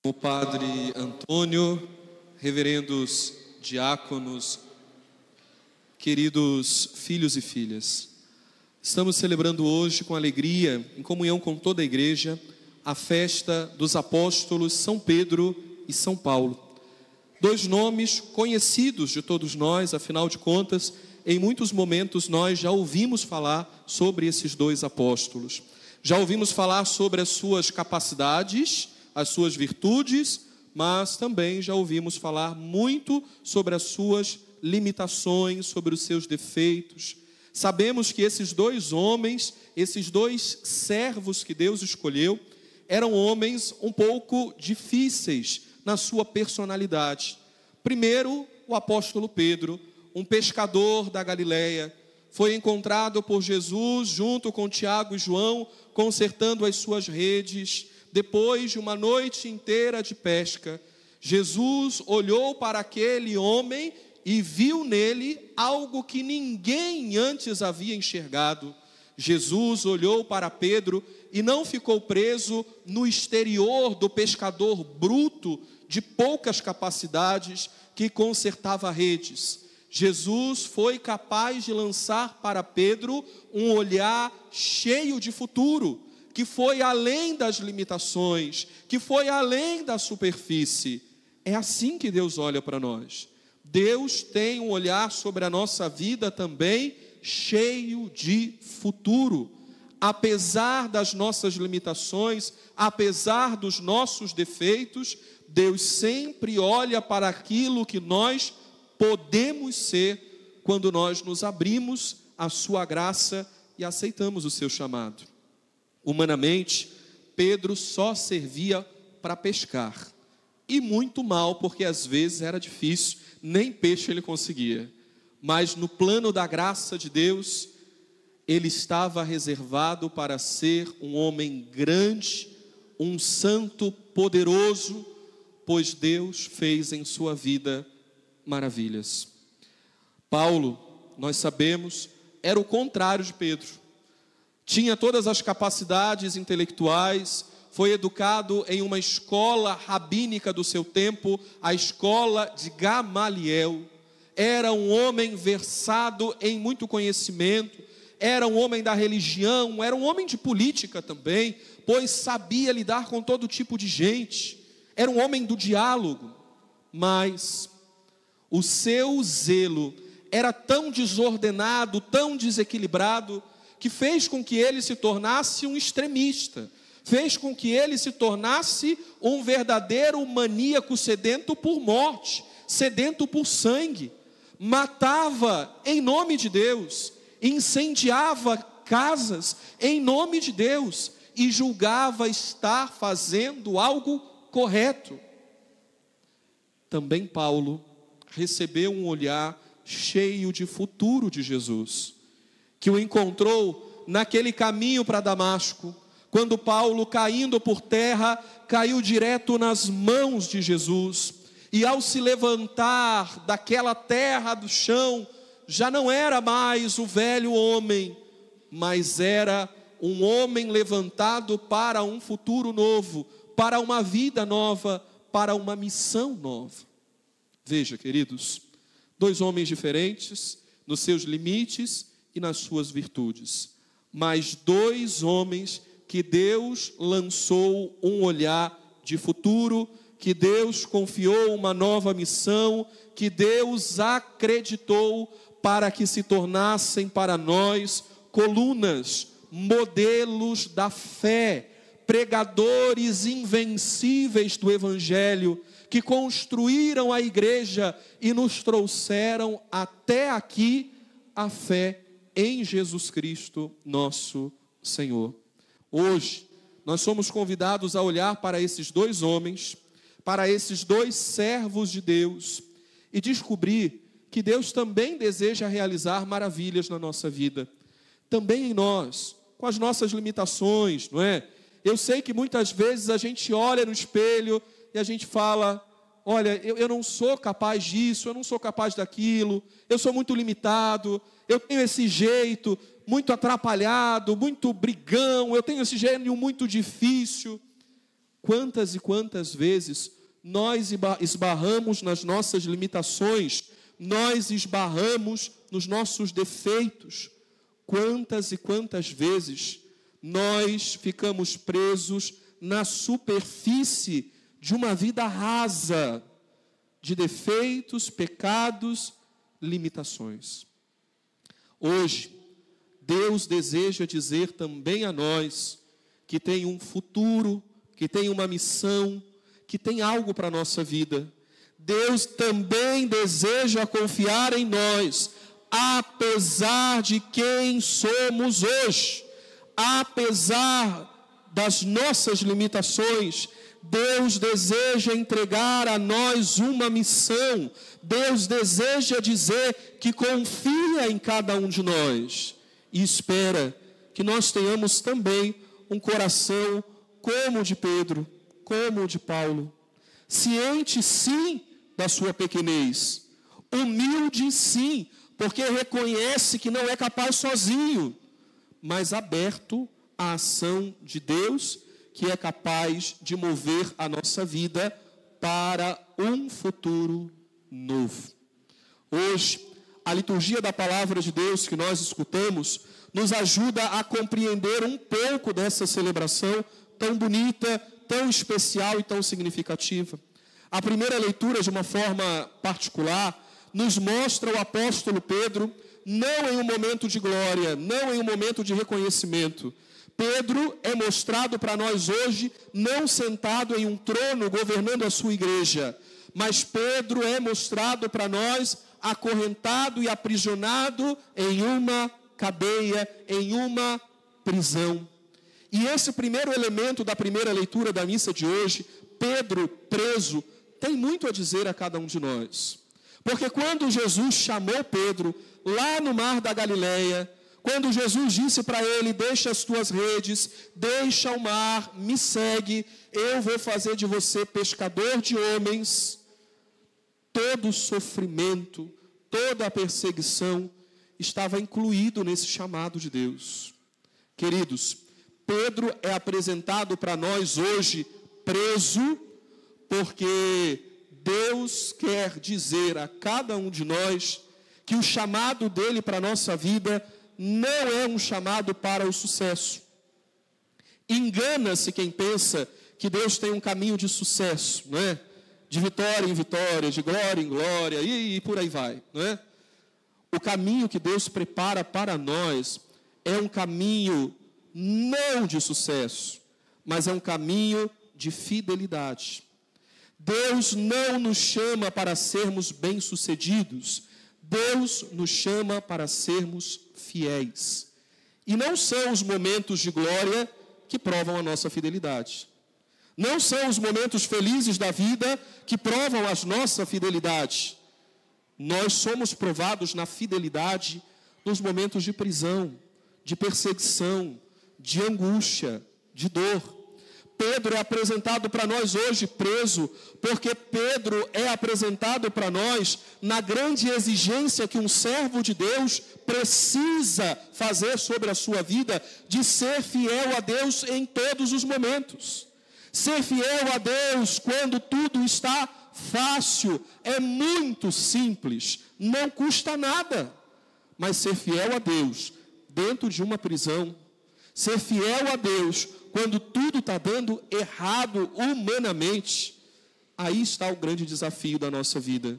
O Padre Antônio, reverendos diáconos, queridos filhos e filhas, estamos celebrando hoje com alegria, em comunhão com toda a igreja, a festa dos apóstolos São Pedro e São Paulo. Dois nomes conhecidos de todos nós, afinal de contas, em muitos momentos nós já ouvimos falar sobre esses dois apóstolos. Já ouvimos falar sobre as suas capacidades, as suas virtudes, mas também já ouvimos falar muito sobre as suas limitações, sobre os seus defeitos. Sabemos que esses dois homens, esses dois servos que Deus escolheu, eram homens um pouco difíceis na sua personalidade. Primeiro, o apóstolo Pedro, um pescador da Galileia, foi encontrado por Jesus junto com Tiago e João, consertando as suas redes. Depois de uma noite inteira de pesca, Jesus olhou para aquele homem e viu nele algo que ninguém antes havia enxergado. Jesus olhou para Pedro e não ficou preso no exterior do pescador bruto, de poucas capacidades, que consertava redes. Jesus foi capaz de lançar para Pedro um olhar cheio de futuro, que foi além das limitações, que foi além da superfície. É assim que Deus olha para nós. Deus tem um olhar sobre a nossa vida também cheio de futuro. Apesar das nossas limitações, apesar dos nossos defeitos, Deus sempre olha para aquilo que nós podemos ser quando nós nos abrimos à sua graça e aceitamos o seu chamado. Humanamente, Pedro só servia para pescar. E muito mal, porque às vezes era difícil, nem peixe ele conseguia. Mas no plano da graça de Deus, ele estava reservado para ser um homem grande, um santo poderoso, pois Deus fez em sua vida maravilhas. Paulo, nós sabemos, era o contrário de Pedro. Tinha todas as capacidades intelectuais, foi educado em uma escola rabínica do seu tempo, a escola de Gamaliel. Era um homem versado em muito conhecimento, era um homem da religião, era um homem de política também, pois sabia lidar com todo tipo de gente. Era um homem do diálogo, mas o seu zelo era tão desordenado, tão desequilibrado, que fez com que ele se tornasse um extremista, fez com que ele se tornasse um verdadeiro maníaco sedento por morte, sedento por sangue. Matava em nome de Deus, incendiava casas em nome de Deus e julgava estar fazendo algo correto. Também Paulo recebeu um olhar cheio de futuro de Jesus, que o encontrou naquele caminho para Damasco, quando Paulo, caindo por terra, caiu direto nas mãos de Jesus, e ao se levantar daquela terra do chão, já não era mais o velho homem, mas era um homem levantado para um futuro novo, para uma vida nova, para uma missão nova. Veja, queridos, dois homens diferentes, nos seus limites e nas suas virtudes, mas dois homens que Deus lançou um olhar de futuro, que Deus confiou uma nova missão, que Deus acreditou para que se tornassem para nós colunas, modelos da fé, pregadores invencíveis do Evangelho, que construíram a igreja e nos trouxeram até aqui a fé em Jesus Cristo, nosso Senhor. Hoje, nós somos convidados a olhar para esses dois homens, para esses dois servos de Deus, e descobrir que Deus também deseja realizar maravilhas na nossa vida, também em nós, com as nossas limitações, não é? Eu sei que muitas vezes a gente olha no espelho e a gente fala: olha, eu não sou capaz disso, eu não sou capaz daquilo, eu sou muito limitado, eu tenho esse jeito muito atrapalhado, muito brigão, eu tenho esse gênio muito difícil. Quantas e quantas vezes nós esbarramos nas nossas limitações, nós esbarramos nos nossos defeitos. Quantas e quantas vezes nós ficamos presos na superfície de uma vida rasa, de defeitos, pecados, limitações. Hoje, Deus deseja dizer também a nós que tem um futuro, que tem uma missão, que tem algo para a nossa vida. Deus também deseja confiar em nós, apesar de quem somos hoje, apesar das nossas limitações. Deus deseja entregar a nós uma missão. Deus deseja dizer que confia em cada um de nós e espera que nós tenhamos também um coração como o de Pedro, como o de Paulo, ciente sim da sua pequenez, humilde sim, porque reconhece que não é capaz sozinho, mas aberto à ação de Deus, que é capaz de mover a nossa vida para um futuro novo. Hoje, a liturgia da palavra de Deus que nós escutamos nos ajuda a compreender um pouco dessa celebração tão bonita, tão especial e tão significativa. A primeira leitura, de uma forma particular, nos mostra o apóstolo Pedro, não em um momento de glória, não em um momento de reconhecimento. Pedro é mostrado para nós hoje, não sentado em um trono governando a sua igreja, mas Pedro é mostrado para nós acorrentado e aprisionado em uma cadeia, em uma prisão. E esse primeiro elemento da primeira leitura da missa de hoje, Pedro preso, tem muito a dizer a cada um de nós. Porque quando Jesus chamou Pedro lá no mar da Galileia, quando Jesus disse para ele, deixa as tuas redes, deixa o mar, me segue, eu vou fazer de você pescador de homens, todo o sofrimento, toda a perseguição estava incluído nesse chamado de Deus. Queridos, Pedro é apresentado para nós hoje preso, porque Deus quer dizer a cada um de nós que o chamado dele para a nossa vida não é um chamado para o sucesso. Engana-se quem pensa que Deus tem um caminho de sucesso, não é? De vitória em vitória, de glória em glória, e por aí vai, não é? O caminho que Deus prepara para nós é um caminho não de sucesso, mas é um caminho de fidelidade. Deus não nos chama para sermos bem-sucedidos, Deus nos chama para sermos fiéis. E não são os momentos de glória que provam a nossa fidelidade. Não são os momentos felizes da vida que provam a nossa fidelidade. Nós somos provados na fidelidade nos momentos de prisão, de perseguição, de angústia, de dor. Pedro é apresentado para nós hoje preso, porque Pedro é apresentado para nós na grande exigência que um servo de Deus precisa fazer sobre a sua vida, de ser fiel a Deus em todos os momentos. Ser fiel a Deus quando tudo está fácil, é muito simples, não custa nada. Mas ser fiel a Deus dentro de uma prisão, ser fiel a Deus quando tudo está dando errado humanamente, aí está o grande desafio da nossa vida.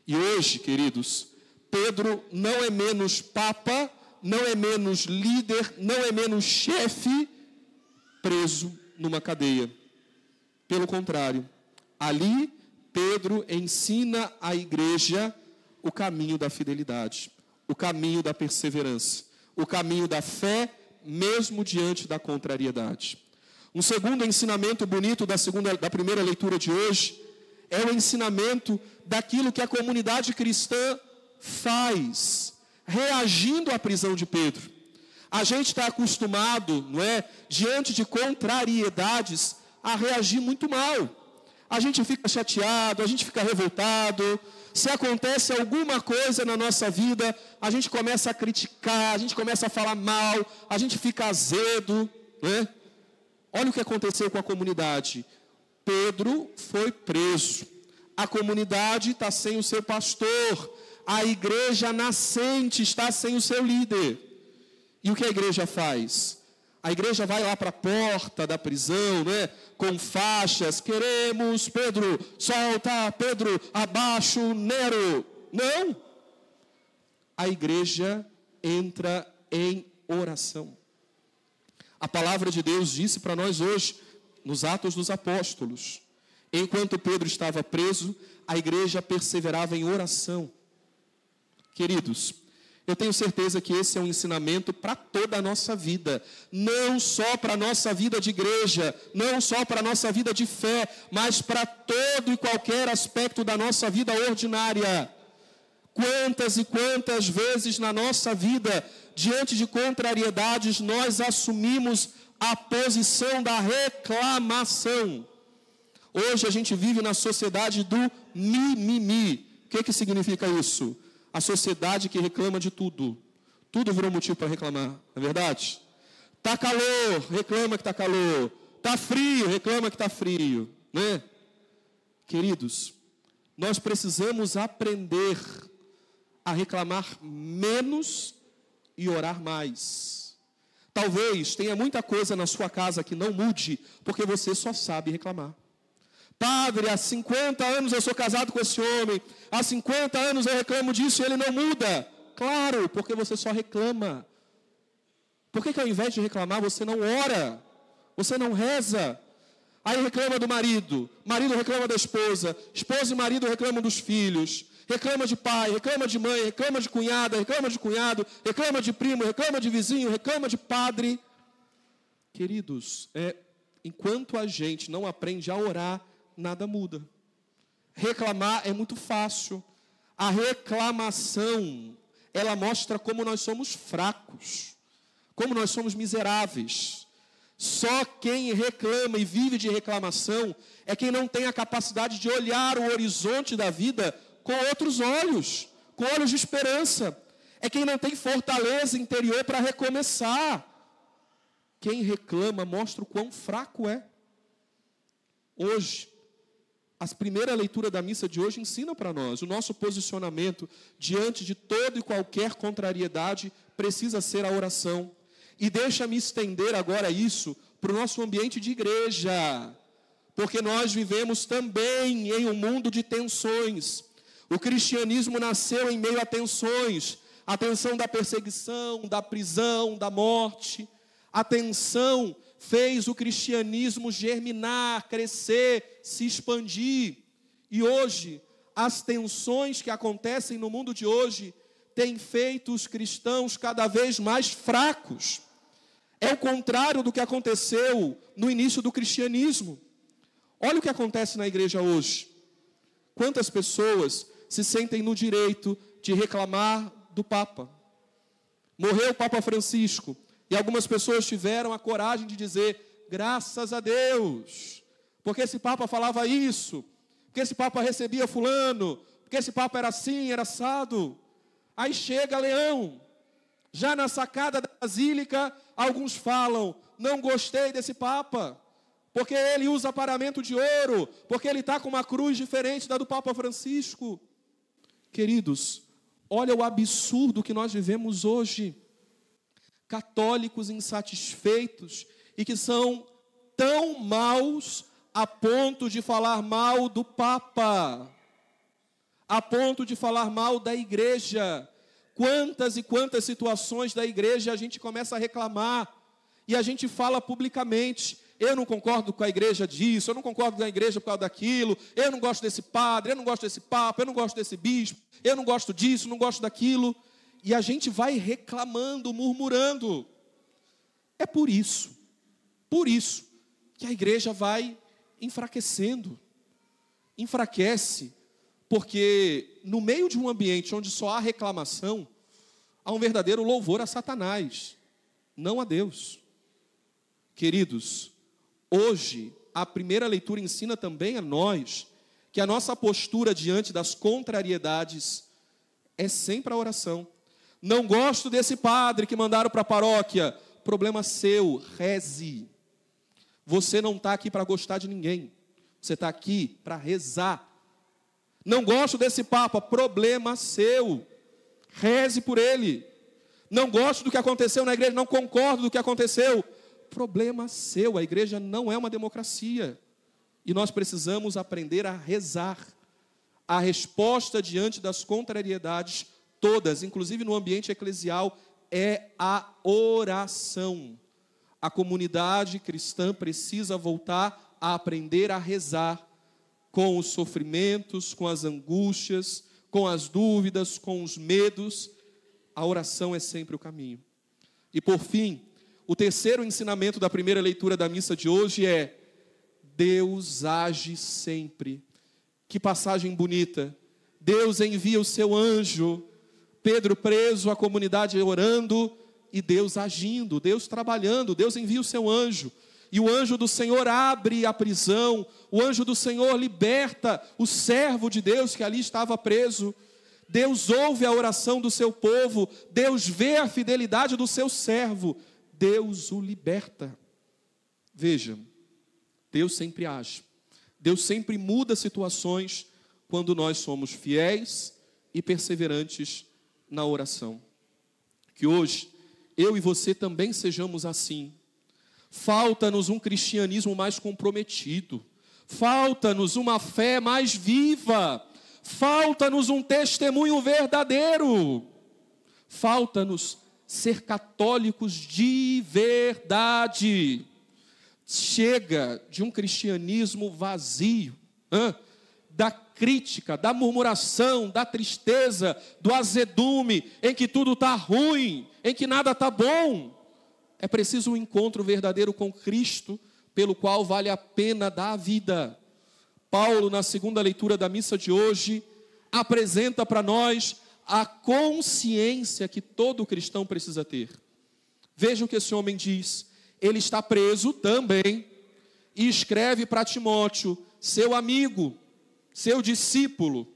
E hoje, queridos, Pedro não é menos papa, não é menos líder, não é menos chefe preso numa cadeia. Pelo contrário, ali Pedro ensina à igreja o caminho da fidelidade, o caminho da perseverança, o caminho da fé, mesmo diante da contrariedade. Um segundo ensinamento bonito da primeira leitura de hoje é o ensinamento daquilo que a comunidade cristã faz, reagindo à prisão de Pedro. A gente está acostumado, não é, diante de contrariedades, a reagir muito mal. A gente fica chateado, a gente fica revoltado. Se acontece alguma coisa na nossa vida, a gente começa a criticar, a gente começa a falar mal, a gente fica azedo, né? Olha o que aconteceu com a comunidade. Pedro foi preso. A comunidade está sem o seu pastor. A igreja nascente está sem o seu líder. E o que a igreja faz? A igreja vai lá para a porta da prisão, né? Com faixas. Queremos, Pedro, solta, Pedro, abaixo, Nero. Não. A igreja entra em oração. A palavra de Deus disse para nós hoje, nos Atos dos Apóstolos, enquanto Pedro estava preso, a igreja perseverava em oração. Queridos, eu tenho certeza que esse é um ensinamento para toda a nossa vida, não só para a nossa vida de igreja, não só para a nossa vida de fé, mas para todo e qualquer aspecto da nossa vida ordinária. Quantas e quantas vezes na nossa vida, diante de contrariedades, nós assumimos a posição da reclamação. Hoje a gente vive na sociedade do mimimi. O que significa isso? A sociedade que reclama de tudo. Tudo virou motivo para reclamar, não é verdade? Está calor, reclama que está calor. Está frio, reclama que está frio, né? Queridos, nós precisamos aprender a reclamar menos e orar mais. Talvez tenha muita coisa na sua casa que não mude, porque você só sabe reclamar. Padre, há 50 anos eu sou casado com esse homem, há 50 anos eu reclamo disso e ele não muda. Claro, porque você só reclama. Por que ao invés de reclamar você não ora? Você não reza? Aí reclama do marido, marido reclama da esposa, esposa e marido reclamam dos filhos, reclama de pai, reclama de mãe, reclama de cunhada, reclama de cunhado, reclama de primo, reclama de vizinho, reclama de padre. Queridos, enquanto a gente não aprende a orar, nada muda. Reclamar é muito fácil. A reclamação, ela mostra como nós somos fracos, como nós somos miseráveis. Só quem reclama e vive de reclamação é quem não tem a capacidade de olhar o horizonte da vida com outros olhos, com olhos de esperança. É quem não tem fortaleza interior para recomeçar. Quem reclama mostra o quão fraco é. Hoje, a primeira leitura da missa de hoje ensina para nós, o nosso posicionamento diante de toda e qualquer contrariedade precisa ser a oração. E deixa-me estender agora isso para o nosso ambiente de igreja, porque nós vivemos também em um mundo de tensões. O cristianismo nasceu em meio a tensões, a tensão da perseguição, da prisão, da morte. A tensão fez o cristianismo germinar, crescer, se expandir. E hoje, as tensões que acontecem no mundo de hoje têm feito os cristãos cada vez mais fracos. É o contrário do que aconteceu no início do cristianismo. Olha o que acontece na igreja hoje. Quantas pessoas se sentem no direito de reclamar do Papa? Morreu o Papa Francisco. E algumas pessoas tiveram a coragem de dizer, graças a Deus, porque esse Papa falava isso, porque esse Papa recebia fulano, porque esse Papa era assim, era assado. Aí chega Leão, já na sacada da Basílica, alguns falam, não gostei desse Papa, porque ele usa paramento de ouro, porque ele está com uma cruz diferente da do Papa Francisco. Queridos, olha o absurdo que nós vivemos hoje. Católicos insatisfeitos e que são tão maus a ponto de falar mal do Papa, a ponto de falar mal da igreja. Quantas e quantas situações da igreja a gente começa a reclamar e a gente fala publicamente, eu não concordo com a igreja disso, eu não concordo com a igreja por causa daquilo, eu não gosto desse padre, eu não gosto desse papa, eu não gosto desse bispo, eu não gosto disso, não gosto daquilo. E a gente vai reclamando, murmurando. É por isso que a igreja vai enfraquecendo. Enfraquece, porque no meio de um ambiente onde só há reclamação, há um verdadeiro louvor a Satanás, não a Deus. Queridos, hoje a primeira leitura ensina também a nós que a nossa postura diante das contrariedades é sempre a oração. Não gosto desse padre que mandaram para a paróquia. Problema seu, reze. Você não está aqui para gostar de ninguém. Você está aqui para rezar. Não gosto desse Papa, problema seu. Reze por ele. Não gosto do que aconteceu na igreja, não concordo do que aconteceu. Problema seu, a igreja não é uma democracia. E nós precisamos aprender a rezar. A resposta diante das contrariedades todas, inclusive no ambiente eclesial, é a oração. A comunidade cristã precisa voltar a aprender a rezar com os sofrimentos, com as angústias, com as dúvidas, com os medos. A oração é sempre o caminho. E por fim, o terceiro ensinamento da primeira leitura da missa de hoje é: Deus age sempre. Que passagem bonita. Deus envia o seu anjo, Pedro preso, a comunidade orando, e Deus agindo, Deus trabalhando. Deus envia o seu anjo, e o anjo do Senhor abre a prisão, o anjo do Senhor liberta o servo de Deus que ali estava preso. Deus ouve a oração do seu povo, Deus vê a fidelidade do seu servo, Deus o liberta. Veja, Deus sempre age, Deus sempre muda situações quando nós somos fiéis e perseverantes na oração. Que hoje eu e você também sejamos assim. Falta-nos um cristianismo mais comprometido, falta-nos uma fé mais viva, falta-nos um testemunho verdadeiro, falta-nos ser católicos de verdade. Chega de um cristianismo vazio, da crítica, da murmuração, da tristeza, do azedume, em que tudo está ruim, em que nada está bom. É preciso um encontro verdadeiro com Cristo, pelo qual vale a pena dar a vida. Paulo, na segunda leitura da missa de hoje, apresenta para nós a consciência que todo cristão precisa ter. Veja o que esse homem diz. Ele está preso também e escreve para Timóteo, seu amigo, seu discípulo: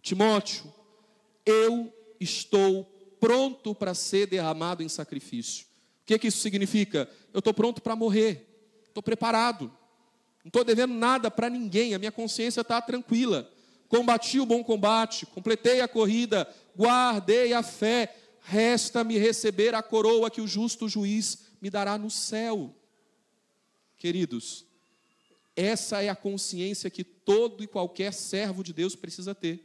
Timóteo, eu estou pronto para ser derramado em sacrifício. O que isso significa? Eu estou pronto para morrer, estou preparado, não estou devendo nada para ninguém, a minha consciência está tranquila. Combati o bom combate, completei a corrida, guardei a fé, resta-me receber a coroa que o justo juiz me dará no céu. Queridos, essa é a consciência que todo e qualquer servo de Deus precisa ter.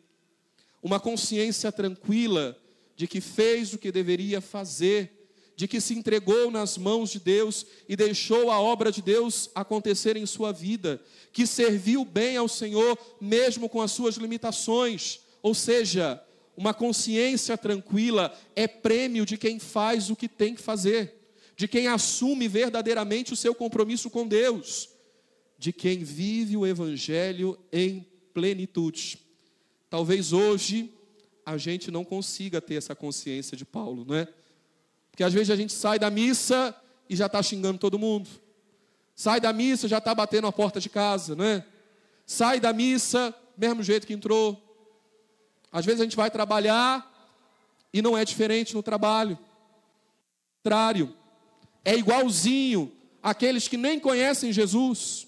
Uma consciência tranquila de que fez o que deveria fazer, de que se entregou nas mãos de Deus e deixou a obra de Deus acontecer em sua vida, que serviu bem ao Senhor mesmo com as suas limitações. Ou seja, uma consciência tranquila é prêmio de quem faz o que tem que fazer, de quem assume verdadeiramente o seu compromisso com Deus, de quem vive o Evangelho em plenitude. Talvez hoje a gente não consiga ter essa consciência de Paulo, não é? Porque às vezes a gente sai da missa e já está xingando todo mundo. Sai da missa e já está batendo a porta de casa, não é? Sai da missa, mesmo jeito que entrou. Às vezes a gente vai trabalhar e não é diferente no trabalho. Ao contrário, é igualzinho àqueles que nem conhecem Jesus.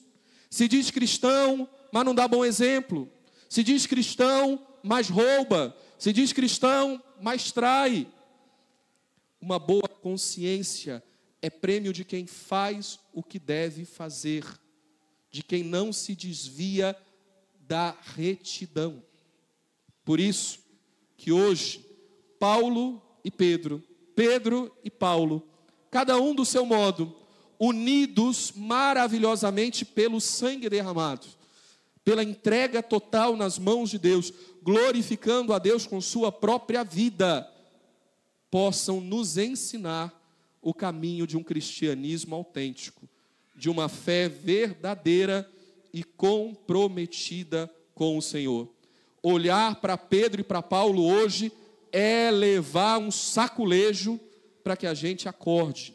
Se diz cristão, mas não dá bom exemplo. Se diz cristão, mas rouba. Se diz cristão, mas trai. Uma boa consciência é prêmio de quem faz o que deve fazer, de quem não se desvia da retidão. Por isso que hoje, Paulo e Pedro, Pedro e Paulo, cada um do seu modo, unidos maravilhosamente pelo sangue derramado, pela entrega total nas mãos de Deus, glorificando a Deus com sua própria vida, possam nos ensinar o caminho de um cristianismo autêntico, de uma fé verdadeira e comprometida com o Senhor. Olhar para Pedro e para Paulo hoje é levar um saculejo para que a gente acorde,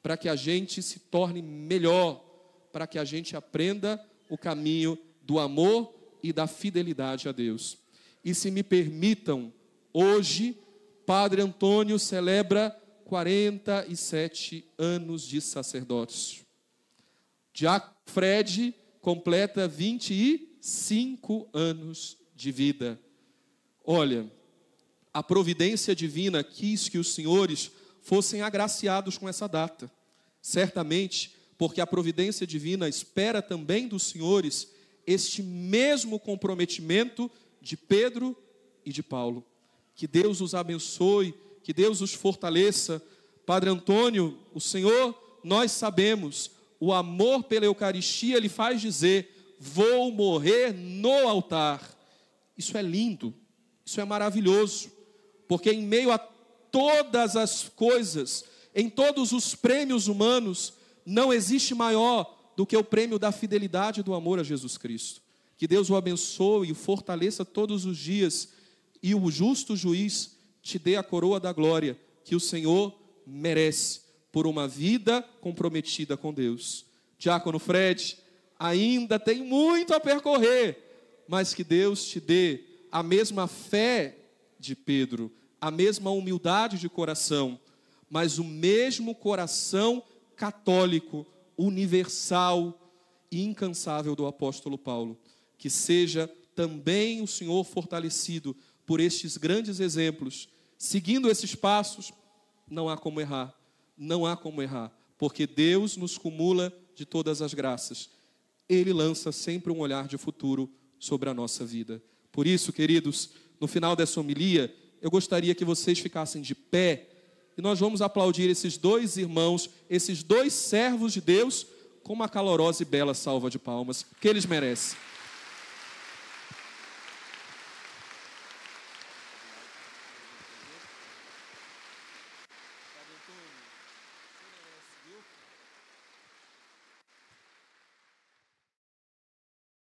para que a gente se torne melhor, para que a gente aprenda o caminho do amor e da fidelidade a Deus. E se me permitam, hoje, Padre Antônio celebra 47 anos de sacerdócio. Diácono Fred completa 25 anos de vida. Olha, a providência divina quis que os senhores fossem agraciados com essa data. Certamente, porque a providência divina espera também dos senhores este mesmo comprometimento de Pedro e de Paulo. Que Deus os abençoe, que Deus os fortaleça. Padre Antônio, o Senhor, nós sabemos, o amor pela Eucaristia lhe faz dizer: vou morrer no altar. Isso é lindo, isso é maravilhoso, porque em meio a todas as coisas, em todos os prêmios humanos, não existe maior do que o prêmio da fidelidade e do amor a Jesus Cristo. Que Deus o abençoe e o fortaleça todos os dias, e o justo juiz te dê a coroa da glória que o Senhor merece por uma vida comprometida com Deus. Diácono Fred, ainda tem muito a percorrer, mas que Deus te dê a mesma fé de Pedro, a mesma humildade de coração, mas o mesmo coração católico, universal e incansável do apóstolo Paulo. Que seja também o Senhor fortalecido por estes grandes exemplos. Seguindo esses passos, não há como errar. Não há como errar, porque Deus nos cumula de todas as graças. Ele lança sempre um olhar de futuro sobre a nossa vida. Por isso, queridos, no final dessa homilia, eu gostaria que vocês ficassem de pé e nós vamos aplaudir esses dois irmãos, esses dois servos de Deus, com uma calorosa e bela salva de palmas que eles merecem.